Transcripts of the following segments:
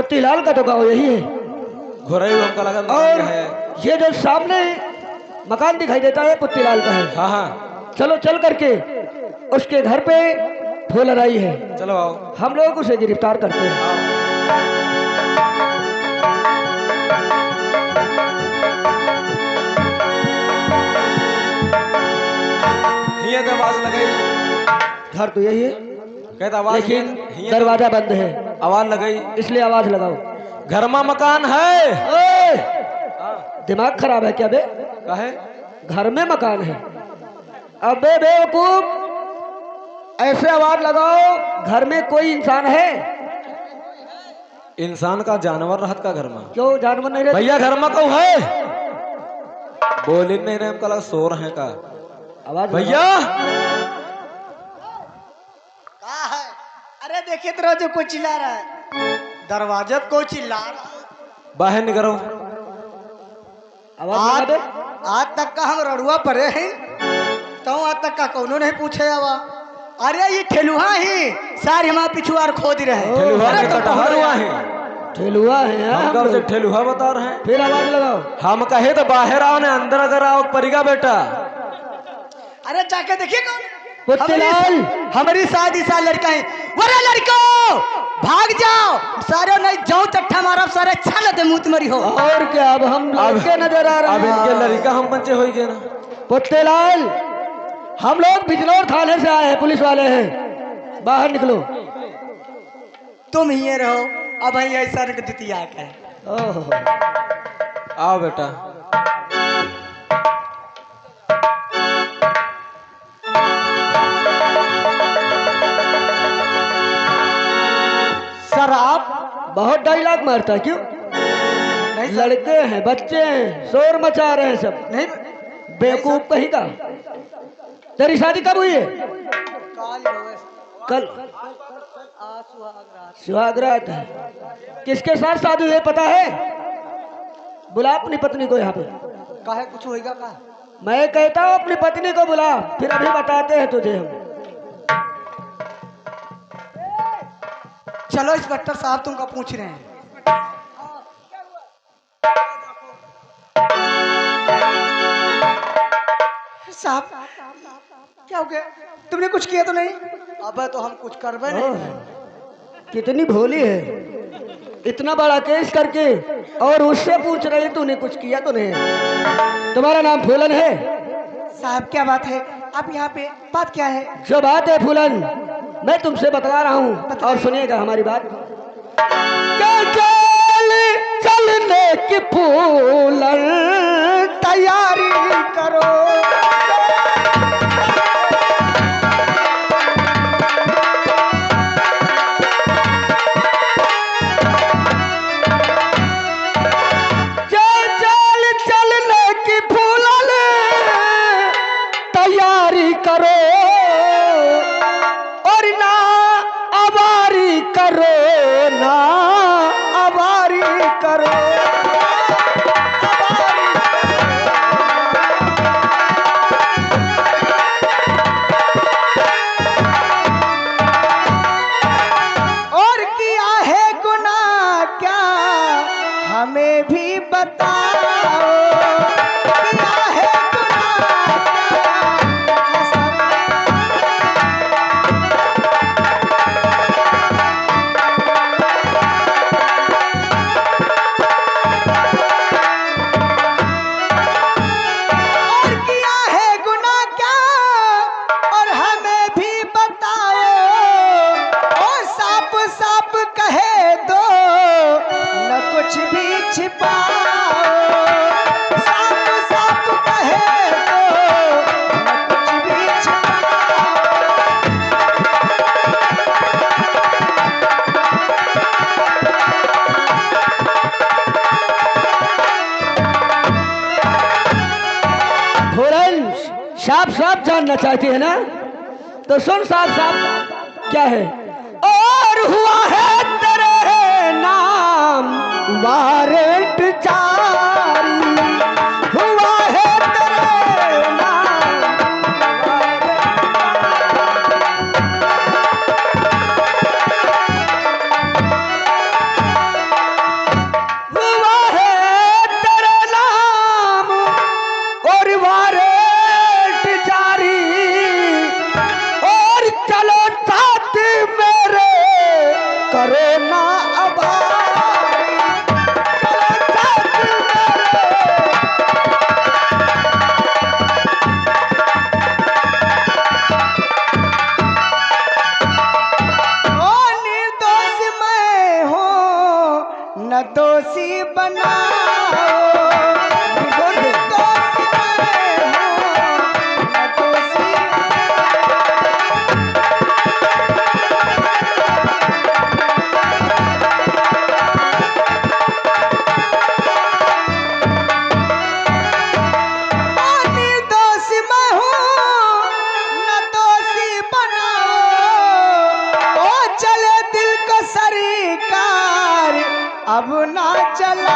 पुत्तीलाल का तो गाँव यही है। घोरई हमको लगा और है। ये जो सामने मकान दिखाई देता है पुत्तीलाल का है। हाँ हाँ चलो चल करके उसके घर पे फूलन आई है, चलो आओ। हम लोग उसे गिरफ्तार करते हैं। हिया तो आवाज लगाई। घर तो यही है कहता आवाज लेकिन हिया दरवाजा बंद है, आवाज लगाई। इसलिए आवाज लगाओ। घर में मकान है। ओए! दिमाग खराब है क्या बे? काहे? घर में मकान है। अबे बेवकूफ, ऐसे आवाज लगाओ घर में कोई इंसान है? इंसान का जानवर रहत का घर में। क्यों जानवर नहीं रहते? भैया घर में कौ है? बोल ही नहीं रहे हमका लगा सो रहे का। आवाज भैया कहा है? अरे देखिए तो जो कोई चिल्ला रहा है, दरवाजे को चिल्ला रहा है। बाहर निकलो। आवाज लगा दे। आज तक का हम रड़ुआ परे हैं, तो आज तक का कोनो नहीं पूछे आवा। अरे ये ठेलुहा ही सारी हमारे पिछुआर खोद रहे हैं। ठेलुहा अरे के तो कटहर हुआ है। ठेलुआ है हम हम कब से लोग। ठेलुहा बता रहे हैं। फिर आवाज लगाओ। हम कहे तो बाहर आओ ने अंदर अगर आओ परिगा बेटा। अरे जाके देखिए कौन पुत्तीलाल! हमारी शादी साल लड़का है। वरे लड़को भाग जाओ, सारे नहीं जाओ चट्ठा मारो, सारे छाल दे मुंह तुम्हारी हो। और क्या, अब हम लड़के नजर आ अब रहे इनके हैं। लड़का हम बच्चे हो गए ना। पुत्तीलाल, हम लोग बिजनौर थाने से आए हैं, पुलिस वाले हैं। बाहर निकलो। तुम ही रहो, अब ही ऐसा द्वितीय है। ओहो, आओ बेटा। सर आप बहुत डायलॉग मारता है क्यों? लड़के हैं, बच्चे हैं, शोर मचा रहे हैं सब। नहीं बेवकूफ कहीं का। तेरी शादी कब हुई है? कल सुहाग रात है। किसके साथ शादी हुई है पता है? बुला अपनी पत्नी को यहाँ पे। काहे कुछ होएगा का? मैं कहता हूँ अपनी पत्नी को बुला, फिर अभी बताते हैं तुझे हम। चलो इंस्पेक्टर साहब तुमको पूछ रहे हैं। साहब क्या हो गया? तुमने कुछ किया तो नहीं? अबे तो हम कुछ करवे नहीं। कितनी भोली है, इतना बड़ा केस करके और उससे पूछ रही तूने कुछ किया तो नहीं? तुम्हारा नाम फूलन है? साहब क्या बात है, आप यहाँ पे बात क्या है? जो बात है फूलन, मैं तुमसे बतला रहा हूँ और सुनिएगा हमारी बात। चलने की फूलन तैयारी करो। चलने की फूलन तैयारी करो और ना आवारी करो, ना आवारी करो। और किया है गुनाह क्या हमें भी बताओ। किया है गुनाह क्या और हमें भी बताओ। और साफ साफ कहे दो, न कुछ भी छिपाओ। साफ साफ कहे दो, न कुछ भी छिपाओ। फौरन साफ साफ जानना चाहती है ना, तो सुन साफ साफ क्या है। और हुआ है तेरे नाम वारंट जारी। हुआ है तेरे नाम वारंट। 1 अब ना चला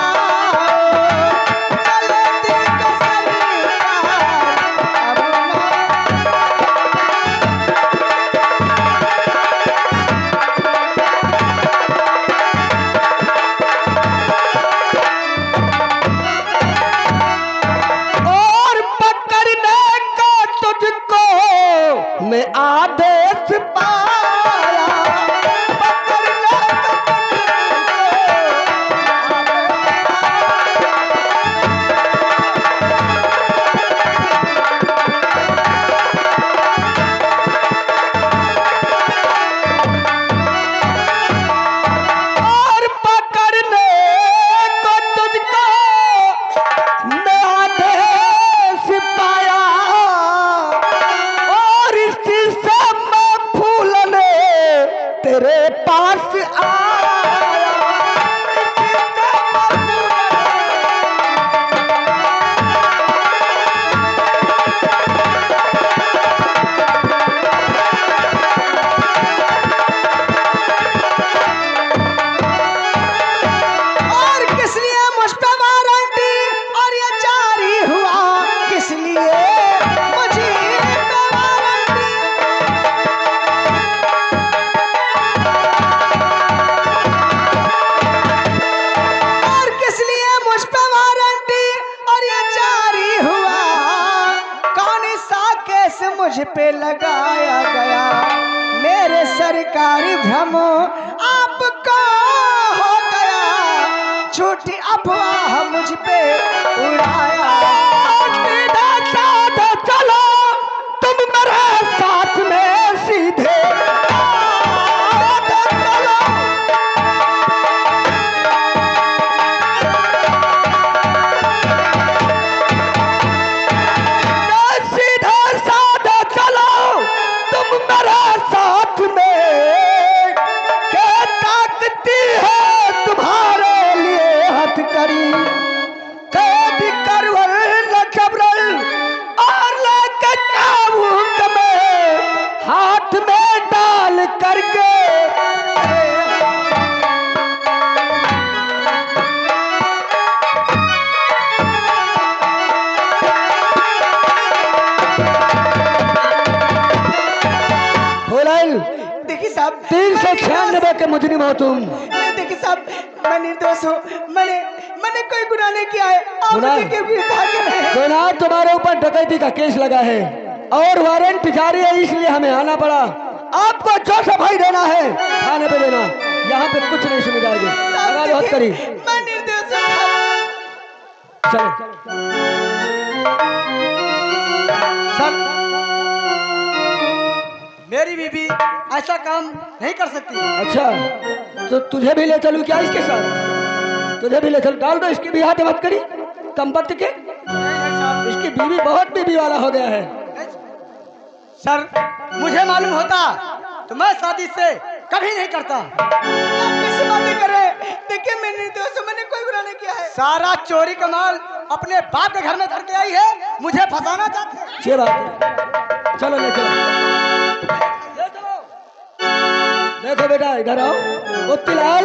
चलती कसरिया अब ना और पकड़ने को तुझको मैं आदेश पाया, पकड़ने को और पकड़ने को तुझको मैं आदेश पाया, और इसी से मैं फूलने तेरे पास आया, इसी से मैं और किस लिए मुझ पे वारंटी और ये जारी हुआ किस लिए मुझे पे वारंटी और किस लिए मुझ पे वारंटी और ये जारी हुआ कौन सा केस मुझ पे लगाया गया मेरे सरकारी भ्रम आपको हो गया झूठी अफवाह मुझ पे उड़ाया सीधा साधा चलो तुम मेरे साथ में सीधे साधा चलो, सीधा साधा चलो तुम मेरे साथ में, क्या ताकती है तुम्हारे लिए हथकड़ी, कैद करवल न जबरल और लेके चाबुक में हाथ में डाल करके, हुलैल देखिए साहब 396 के मुजरिम हो तुम। देखिए साहब मैं निर्दोष हूँ मैंने कोई गुनाह नहीं किया है आप गुनाह? मुझे क्यों गिरफ्तार कर रहे हैं गुनाह तुम्हारे ऊपर डकैती का केस लगा है और वारंट जारी है, इसलिए हमें आना पड़ा। आपको जो सफाई देना है थाने पे देना, यहाँ पे कुछ नहीं सुनी जाएगी। साहब, लगा बहुत करी। देखिए, मैं निर्दोष हूँ चलो सर मेरी बीबी ऐसा काम नहीं कर सकती अच्छा तो तुझे भी ले चलूं क्या इसके साथ? तुझे भी ले चल, डाल दो इसकी भी हाथ मत करी कम वक्त के, इसकी बीवी बहुत बीवी वाला हो गया है। सर मुझे मालूम होता तो मैं शादी से कभी नहीं करता। आप कैसे बातें कर रहे हैं? देखिए मैं निर्दोष हूं, मैंने कोई गुनाह नहीं किया है। सारा चोरी का माल अपने बाप के घर में धर के आई है, मुझे फंसाना चाहते हैं। ये बात है। चलो ले चलो, देखो बेटा इधर आओ। उत्तीलाल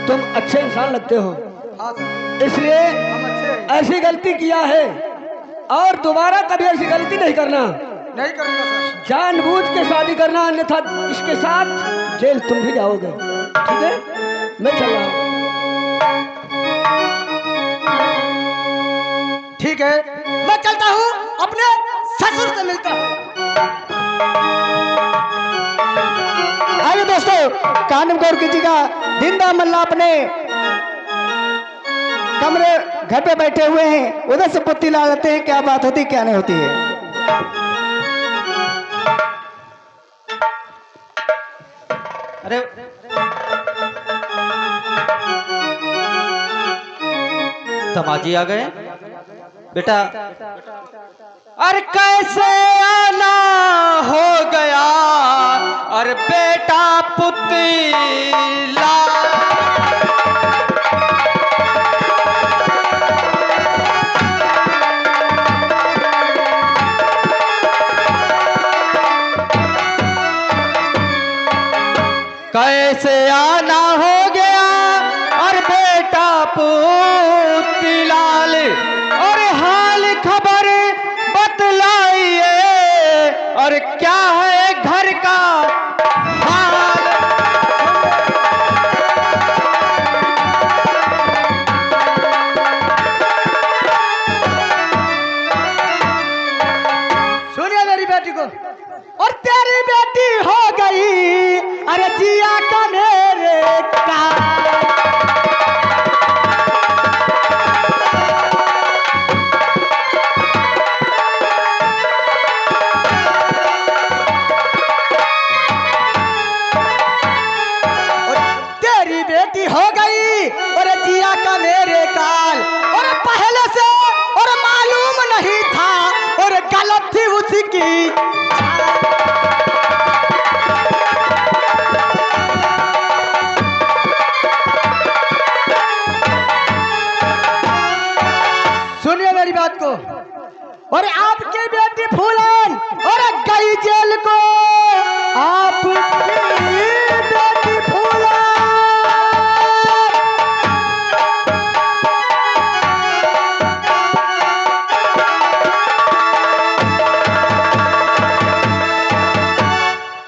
तुम अच्छे इंसान लगते हो, हाँ सर, इसलिए हम अच्छे हैं। ऐसी गलती किया है और दोबारा कभी ऐसी गलती नहीं करना, नहीं करूंगा सर। जानबूझ के शादी करना, अन्यथा इसके साथ जेल तुम भी जाओगे। ठीक है, मैं चल रहा हूँ। ठीक है मैं चलता हूँ, अपने ससुर से मिलता हूँ। आइए दोस्तों, कान में गौर कीजिएगा। जिंदा मल्ला अपने कमरे घर पे बैठे हुए हैं, उधर से पुत्ती ला लेते हैं, क्या बात होती क्या नहीं होती है। अरे तमाजी आ गए बेटा। अरे कैसे आना हो गया और बेटा पुतला, कैसे आना हो गया अरे जिया का मेरे का तेरी बेटी हो गई और जिया का मेरे काल और पहले से और मालूम नहीं था और गलत थी उसकी सुनिए मेरी बात को और आपकी बेटी फूलन और गई जेल को आपकी बेटी फूलन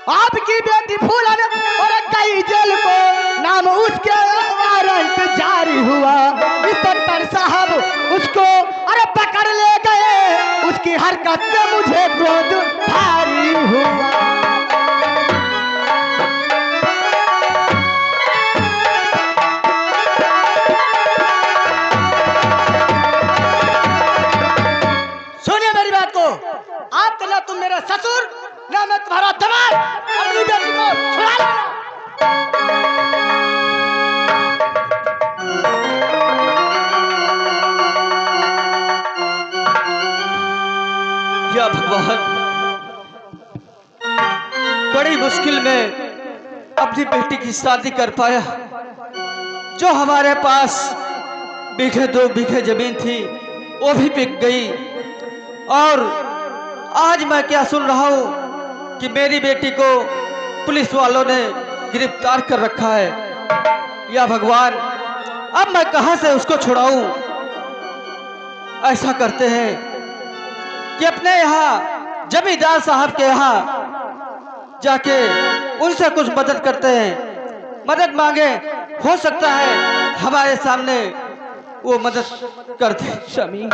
आपकी बेटी फूलन और गई जेल को नाम उसके वारंट जारी हुआ इंस्पेक्टर साहब उसको अरे पकड़ ले गए उसकी हरकत से मुझे क्रोध भारी हुआ सुनिए मेरी बात को आप तो ना तुम मेरा ससुर ना मैं तुम्हारा दामाद अपनी बेटी को छुड़ा लेना या भगवान, बड़ी मुश्किल में अपनी बेटी की शादी कर पाया। जो हमारे पास बीघे 2 बीघे जमीन थी वो भी बिक गई। और आज मैं क्या सुन रहा हूँ कि मेरी बेटी को पुलिस वालों ने गिरफ्तार कर रखा है। या भगवान, अब मैं कहां से उसको छुड़ाऊं? ऐसा करते हैं कि अपने यहाँ जमींदार साहब के यहाँ जाके उनसे कुछ मदद करते हैं, मदद मांगे, हो सकता है हमारे सामने वो मदद कर दे। शमी,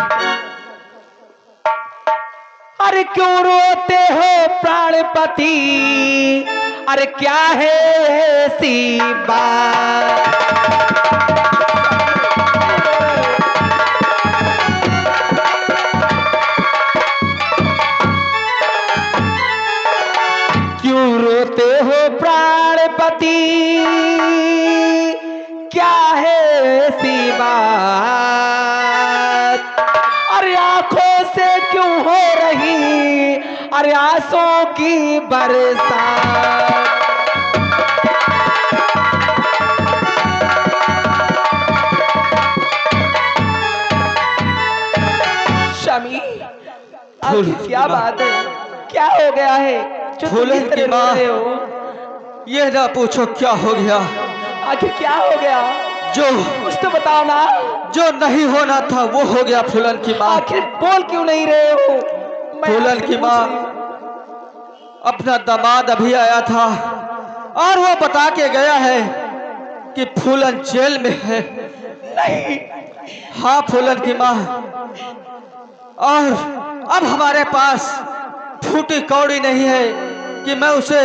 अरे क्यों रोते हो प्राणपति? अरे क्या है ऐसी बात? क्यों रोते हो प्राणपति? क्या है ऐसी बात? अरे आंखों से क्यों हो रही अरे आंसुओं की बरसात? शमी, आखिर क्या बात है? क्या हो गया है जो तुम फूलन इस तरह की रो माँ, रहे हो? ये ना पूछो क्या हो गया। आखिर क्या हो गया? जो कुछ तो बताओ ना। जो नहीं होना था वो हो गया फूलन की माँ। आखिर बोल क्यों नहीं रहे हो? मैं फूलन आपसे की पूछ माँ, रही हूँ। अपना दामाद अभी आया था और वो बता के गया है कि फूलन जेल में है। नहीं, हाँ फूलन की माँ, और अब हमारे पास फूटी कौड़ी नहीं है कि मैं उसे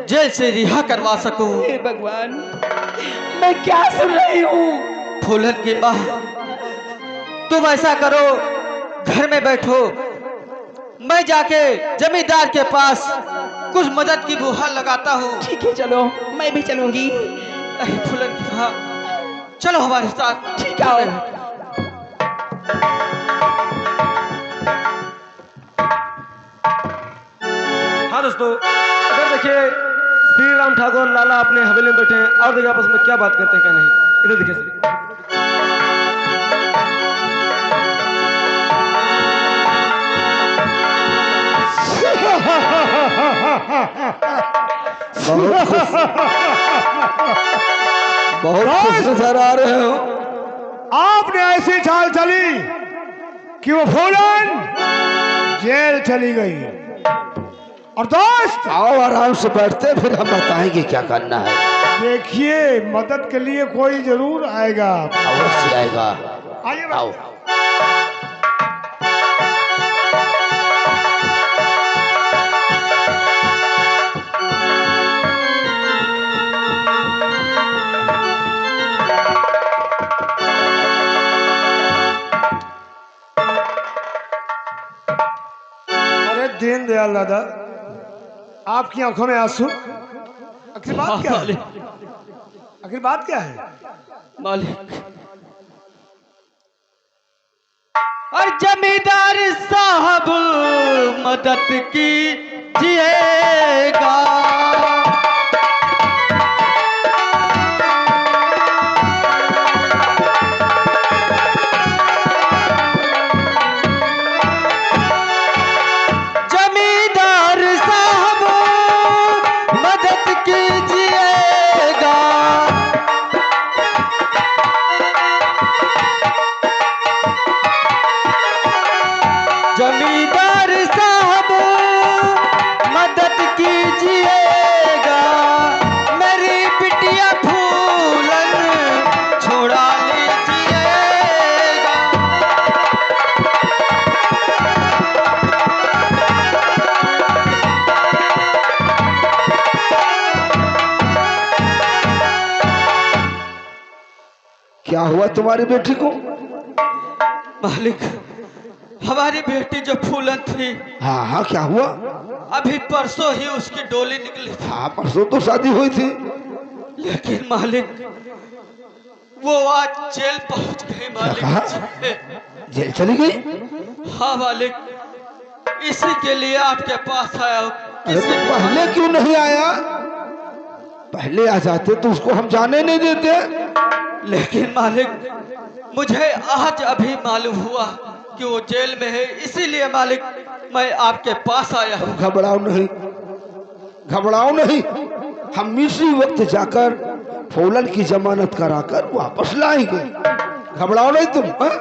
जेल से रिहा करवा सकूं। हे भगवान, मैं क्या सुन रही हूँ? फूलन की माँ, तुम ऐसा करो, घर में बैठो, मैं जाके जमींदार के पास कुछ मदद की गुहार लगाता हूँ। ठीक है, चलो, मैं भी चलूंगी। नहीं फूलन की माँ, चलो हमारे साथ। ठीक है, आओ। हाँ दोस्तों, इधर देखिए श्री राम ठाकुर लाला अपने हवेली में बैठे हैं और देखिए आपस में क्या बात करते हैं क्या नहीं। इधर देखिए। बहुत खुश नजर आ रहे हो। आपने ऐसी चाल चली कि वो फूलन जेल चली गई। और दोस्त, आओ आराम से बैठते, फिर हम बताएंगे क्या करना है। देखिए मदद के लिए कोई जरूर आएगा। अवश्य आएगा। आइए आओ। दीन दयाल दादा, आपकी आंखों में आंसू, आखिर बात क्या है? मालिक, आखिर बात क्या है? मालिक, और जमींदार साहब मदद कीजिएगा। जमींदार साहब मदद कीजिएगा। जमींदार साहब मदद कीजिएगा। मेरी बिटिया फूलन छुड़ा लीजिएगा। क्या हुआ तुम्हारी बेटी को? मालिक, हमारी बेटी जो फूलन थी, हाँ हाँ, क्या हुआ? अभी परसों ही उसकी डोली निकली थी। हाँ, परसों तो शादी हुई थी। लेकिन मालिक, वो आज जेल पहुंच गई मालिक। कहा? जेल चली गई? हाँ मालिक, इसी के लिए आपके पास आया हूँ। अरे तो पहले क्यों नहीं आया? पहले आ जाते तो उसको हम जाने नहीं देते। लेकिन मालिक, मुझे आज अभी मालूम हुआ कि वो जेल में है, इसीलिए मालिक मैं आपके पास आया हूँ। घबराओ नहीं, घबराओ नहीं, हम इसी वक्त जाकर फूलन की जमानत कराकर वापस लाएंगे। घबराओ नहीं तुम, हाँ?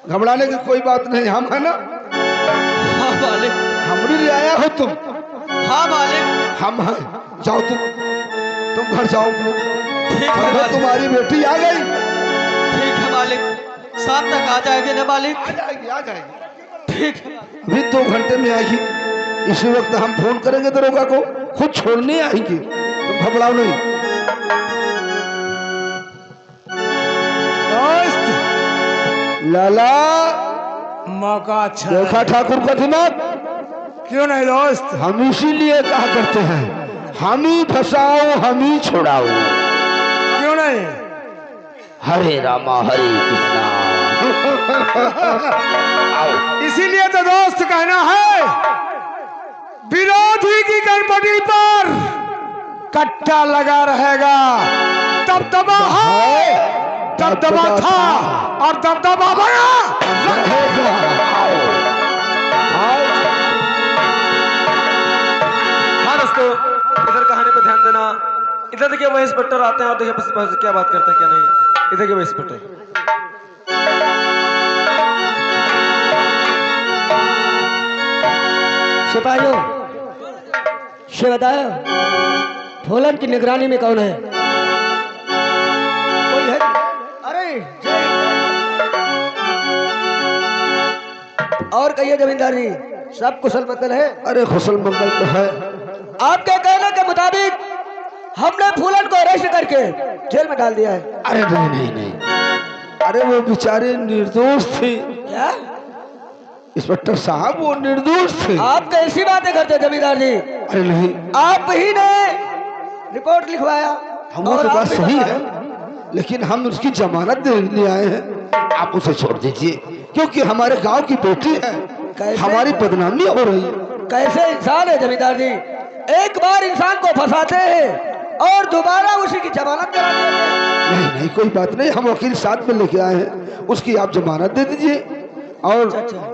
घबराने की कोई बात नहीं, हम है ना? हाँ मालिक। हमरे लिए आया हो तुम? हाँ मालिक। हम हैं। जाओ तुम घर जाओ। ठीक है मालिक। तुम्हारी बेटी आ गई। ठीक है मालिक, शाम तक आ जाएंगे ना मालिक? आ जाएगी, आ जाएगी। ठीक है। अभी 2 घंटे में आएगी। इसी वक्त हम फोन करेंगे दरोगा को, खुद छोड़ने आएंगे। तुम घबराओ नहीं। दोस्त, लाला, मौका अच्छा देखा है। ठाकुर का दिमाग? क्यों नहीं दोस्त? हम इसीलिए कहा करते हैं, हम ही फंसाओ हम ही छुड़ाओ। क्यों नहीं? हरे रामा हरे कृष्णा। आओ। इसीलिए तो दोस्त कहना है, विरोधी की गणपति पर कट्टा लगा रहेगा। दबदबा है, दबदबा था और दबदबा बना रहेगा। आओ। आओ। हाँ दोस्तों, इधर कहानी पे ध्यान देना। इधर देखिए वो इंस्पेक्टर आते हैं और देखिए बस क्या बात करते हैं क्या नहीं। इधर के वो इंस्पेक्टर। सिपाहियों, ये बताओ, फूलन की निगरानी में कौन है? कोई है? अरे और कहिए जमींदार जी, सब कुशल मंगल है? अरे कुशल मंगल तो है। आपके कहने के मुताबिक हमने फूलन को अरेस्ट करके जेल में डाल दिया है। अरे नहीं नहीं नहीं, अरे वो बेचारे निर्दोष थे। क्या? इंस्पेक्टर साहब वो निर्दोष थे। आप कैसी बातें करते हैं जमींदार जी? अरे नहीं, आप ही ने रिपोर्ट लिखवाया हम और तो बात आप ही सही बताया। है, लेकिन हम उसकी जमानत देने आए हैं। आप उसे छोड़ दीजिए, क्योंकि हमारे गांव की बेटी है। कैसे? हमारी बदनामी हो रही है। कैसे इंसान है जमींदार जी? एक बार इंसान को फंसाते हैं और दोबारा उसी की जमानत करा देते हैं। नहीं नहीं, कोई बात नहीं, हम वकील साथ में लेके आए हैं, उसकी आप जमानत दे दीजिए। और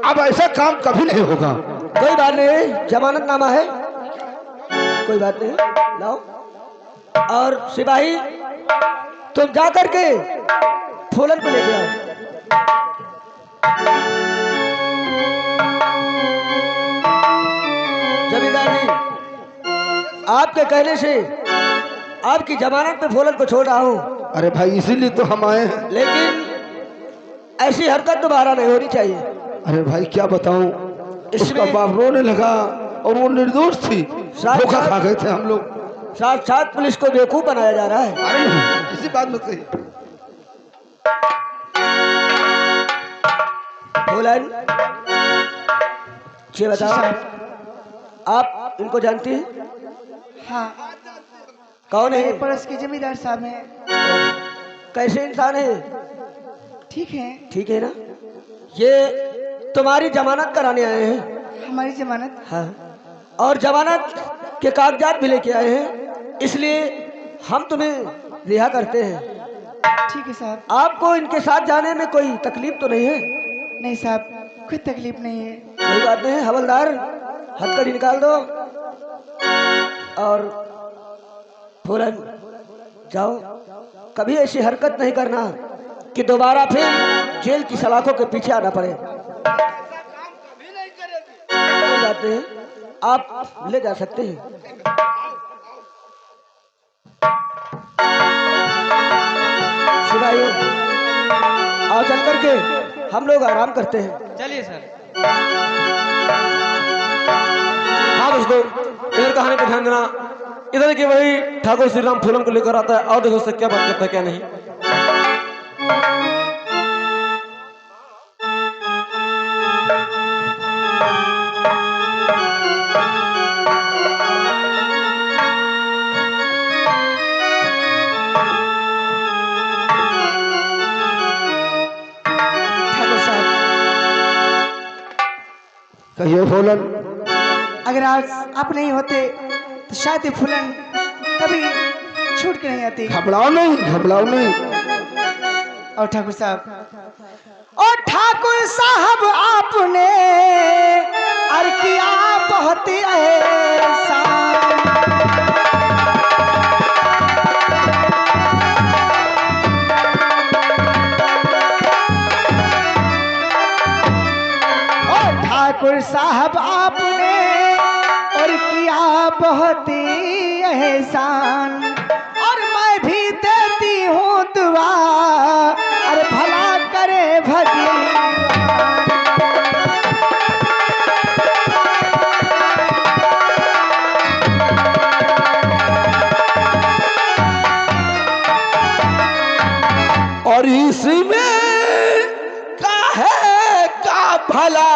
अब ऐसा काम कभी नहीं होगा। कोई बात नहीं, जमानतनामा है, कोई बात नहीं, लाओ। और सिपाही, तुम जा करके फूलन को लेके आओ। जमींदार जी, आपके कहने से आपकी जमानत पे फूलन को छोड़ रहा हूँ, अरे भाई, इसीलिए तो हम आए हैं। लेकिन ऐसी हरकत दोबारा नहीं होनी चाहिए। अरे भाई क्या बताऊं, उसका इसमें- बाप रोने लगा और वो निर्दोष थी। साथ- धोखा खा गए थे हम लोग। साथ पुलिस को बेवकूफ बनाया जा रहा है। अरे नहीं, इसी बात में सही। फूलन, ये बताओ, आप इनको जानती हैं? हाँ, कौन है? पड़ोस के जमींदार साहब हैं। कैसे इंसान है? ठीक है। ठीक है ना? ये तुम्हारी जमानत कराने आए हैं। हमारी जमानत? हाँ, और जमानत के कागजात भी लेके आए हैं, इसलिए हम तुम्हें रिहा करते हैं। ठीक है साहब। आपको इनके साथ जाने में कोई तकलीफ तो नहीं है? नहीं साहब, कोई तकलीफ नहीं है। कोई बात नहीं। हवलदार, हथकड़ी निकाल दो और फौरन जाओ। कभी ऐसी हरकत नहीं करना कि दोबारा फिर जेल की सलाखों के पीछे आना पड़े। कोई बात नहीं, आप ले जा सकते हैं। सिपाहियों, आओ चल करके हम लोग आराम करते हैं। चलिए सर। हाँ दोस्तों, इधर कहानी पे ध्यान देना। इधर की वही ठाकुर श्री राम फूलन को लेकर आता है और देखो उससे क्या बात करता है क्या नहीं। ठाकुर साहब, कहिए फूलन। अगर आज आप नहीं होते तो शायद ये फूलन कभी छूट के नहीं आती। घबराओ नहीं, घबराओ नहीं। और ठाकुर साहब, और ठाकुर साहब आपने और किया बहुत एहसान। और ठाकुर साहब आपने और किया बहुत एहसान, और मैं भी देती हूँ दुआ, और भला करे भगवान। और इसमें का है का भला